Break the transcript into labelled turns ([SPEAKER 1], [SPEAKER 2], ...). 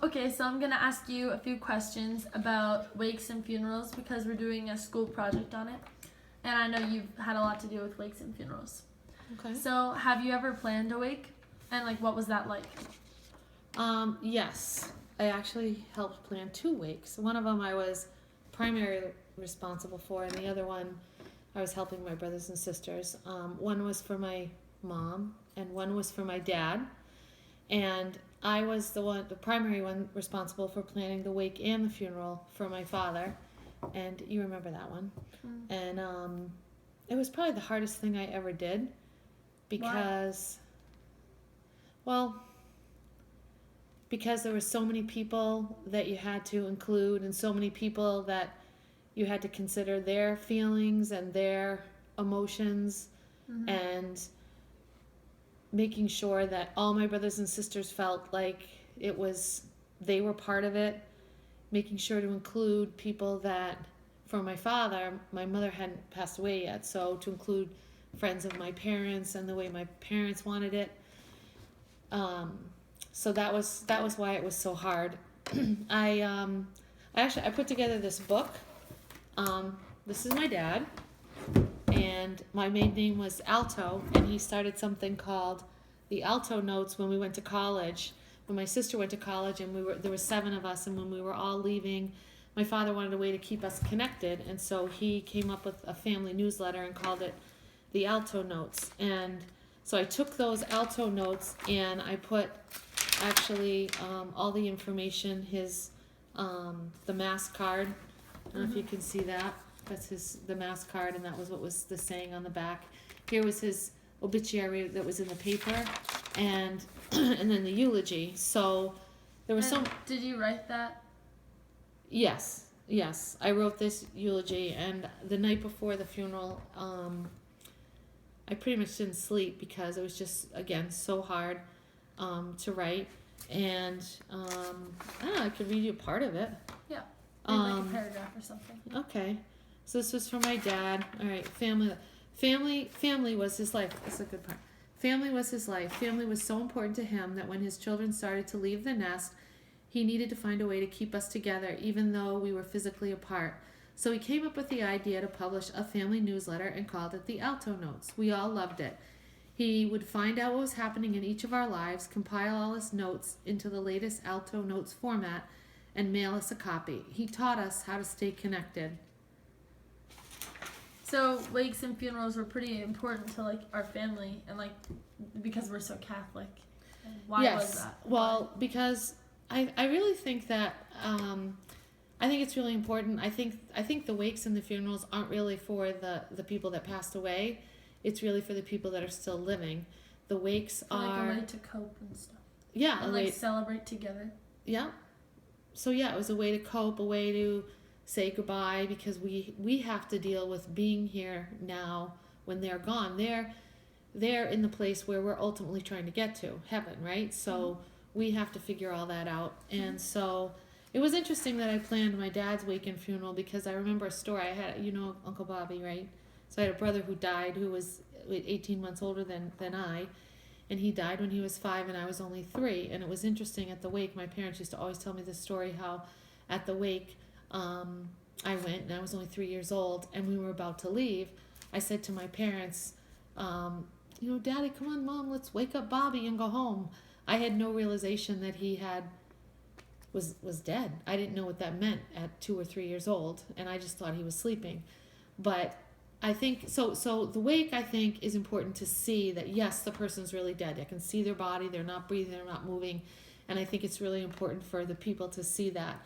[SPEAKER 1] Okay, so I'm gonna ask you a few questions about wakes and funerals because we're doing a school project on it. And I know you've had a lot to do with wakes and funerals.
[SPEAKER 2] Okay.
[SPEAKER 1] So, have you ever planned a wake? And, like, what was that like?
[SPEAKER 2] Yes. I actually helped plan 2 wakes. One of them I was primarily responsible for, and the other one I was helping my brothers and sisters. One was for my mom, and one was for my dad. And I was the primary one responsible for planning the wake and the funeral for my father. And you remember that one.
[SPEAKER 1] Mm.
[SPEAKER 2] And it was probably the hardest thing I ever did because, well, because there were so many people that you had to include and so many people that you had to consider their feelings and their emotions
[SPEAKER 1] Mm-hmm.
[SPEAKER 2] and making sure that all my brothers and sisters felt like they were part of it, making sure to include people that, for my father, my mother hadn't passed away yet, so to include friends of my parents and the way my parents wanted it. So that was why it was so hard. I put together this book. This is my dad, and my maiden name was Alto, and he started something called the Alto Notes when we went to college. When my sister went to college, and there were 7 of us, and when we were all leaving, my father wanted a way to keep us connected, and so he came up with a family newsletter and called it the Alto Notes. And so I took those Alto Notes and I put actually all the information, the mass card. I don't know if you can see that. That's the mass card, and that was what was the saying on the back. Here was his obituary that was in the paper, and and then the eulogy. So there was some.
[SPEAKER 1] Did you write that?
[SPEAKER 2] Yes, I wrote this eulogy, and the night before the funeral, I pretty much didn't sleep because it was just, again, so hard to write. And I don't know, I could read you part of it.
[SPEAKER 1] Yeah, maybe like a paragraph or something.
[SPEAKER 2] Okay, so this was for my dad. All right, family was his life. That's a good part. Family was his life. Family was so important to him that when his children started to leave the nest, he needed to find a way to keep us together, even though we were physically apart. So he came up with the idea to publish a family newsletter and called it the Alto Notes. We all loved it. He would find out what was happening in each of our lives, compile all his notes into the latest Alto Notes format, and mail us a copy. He taught us how to stay connected.
[SPEAKER 1] So wakes and funerals were pretty important to like our family, and like because we're so Catholic. Why was that?
[SPEAKER 2] Well, because I really think that I think it's really important. I think the wakes and the funerals aren't really for the people that passed away. It's really for the people that are still living. The wakes are
[SPEAKER 1] like a way to cope and stuff.
[SPEAKER 2] Yeah,
[SPEAKER 1] and like celebrate together.
[SPEAKER 2] Yeah. So yeah, it was a way to cope, a way to say goodbye, because we have to deal with being here now when they're gone. They're in the place where we're ultimately trying to get to, heaven, right? So we have to figure all that out. And so it was interesting that I planned my dad's wake and funeral because I remember a story. I had, Uncle Bobby, right? So I had a brother who died who was 18 months older than I, and he died when he was 5 and I was only 3. And it was interesting at the wake, my parents used to always tell me this story, how at the wake I went and I was only 3 years old, and we were about to leave. I said to my parents, Daddy, come on, Mom, let's wake up Bobby and go home. I had no realization that he was dead. I didn't know what that meant at 2 or 3 years old, and I just thought he was sleeping. But I think so the wake, I think, is important to see that yes, the person's really dead. I can see their body, they're not breathing, they're not moving, and I think it's really important for the people to see that.